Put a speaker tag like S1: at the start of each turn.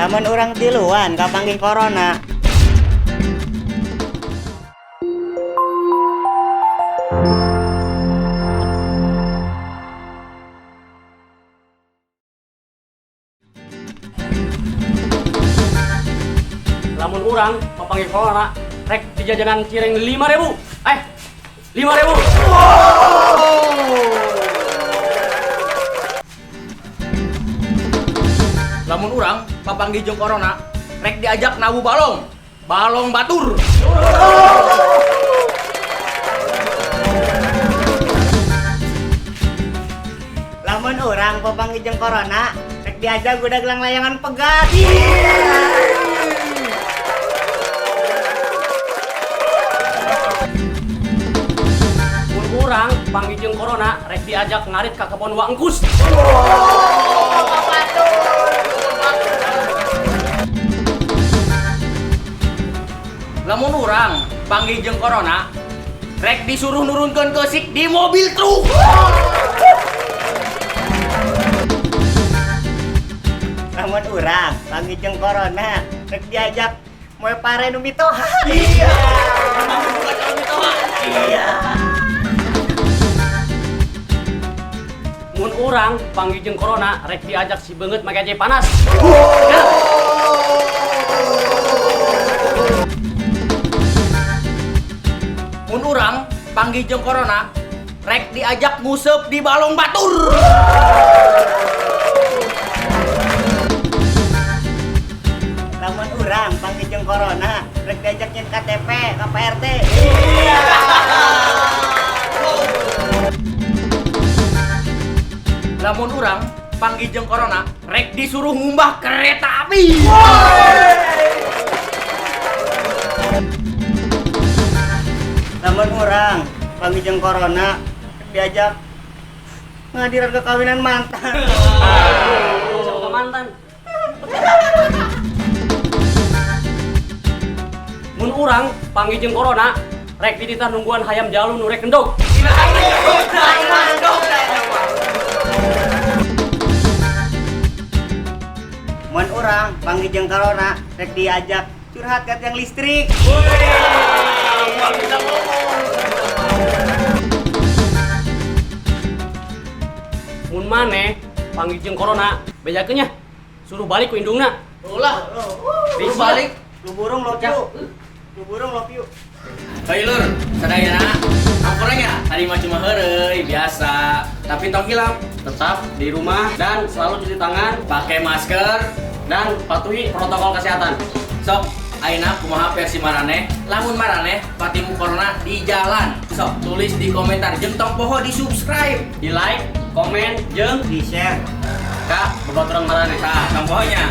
S1: Lamun orang tiluan kapanggih corona.
S2: Lamun urang papanggih corona rek di jajanan cireng 5.000. 5.000.
S3: Lamun urang papanggih jeung corona rek diajak nabu balong batur.
S1: Lamun orang papanggih jeung corona rek diajak udah gelang layangan pegat.
S2: Mun urang panggih jeung corona rek diajak ngarit ka kebon wa engkus.
S3: Lamun urang panggih jeung corona rek disuruh nurunkeun keusik di mobil truk.
S1: Lamun urang panggih jeung corona rek diajak moe pare nu mitoha.
S3: Iya. Iya.
S2: Mun urang panggih jeung corona rek diajak si beungeut make aje panas.
S3: Mun urang panggih jeung corona rek diajak nguseup di balong batur.
S1: Lamun urang panggih jeung corona rek diajak nyen KTP ka PRT.
S3: Lamun urang panggih jeung corona rek disuruh ngumbah kereta api.
S1: Lamun urang panggih jeung corona rek diajak ngadiran kekawinan mantan.
S2: Sama mantan. Mun urang panggih jeung corona rek dititah nungguan hayam jalu nu rek endog.
S1: Mun urang panggih jeung corona rek diajak curhat ka tiang listrik.
S2: Mun maneh panggih jeung corona bejakeun nya suruh balik ku indungna.
S3: Ulah,
S2: Bisa
S3: balik.
S1: Lu burung love you. Lu burung love you.
S3: Hei lur, sadayana. Ampurannya tadi mah cuma heureuy biasa, tapi tong hilang.
S2: Tetap di rumah dan selalu cuci tangan,
S3: Pakai masker.
S2: dan patuhi protokol kesehatan.
S3: Sok, ayeuna kumaha versi maraneh? Lamun maraneh patimu corona di jalan. Sok, tulis di komentar jeung tong poho di subscribe.
S2: Di like, komen, jeung
S1: Di share.
S2: ka babaturan maraneh.
S3: Tah, tong pohonya.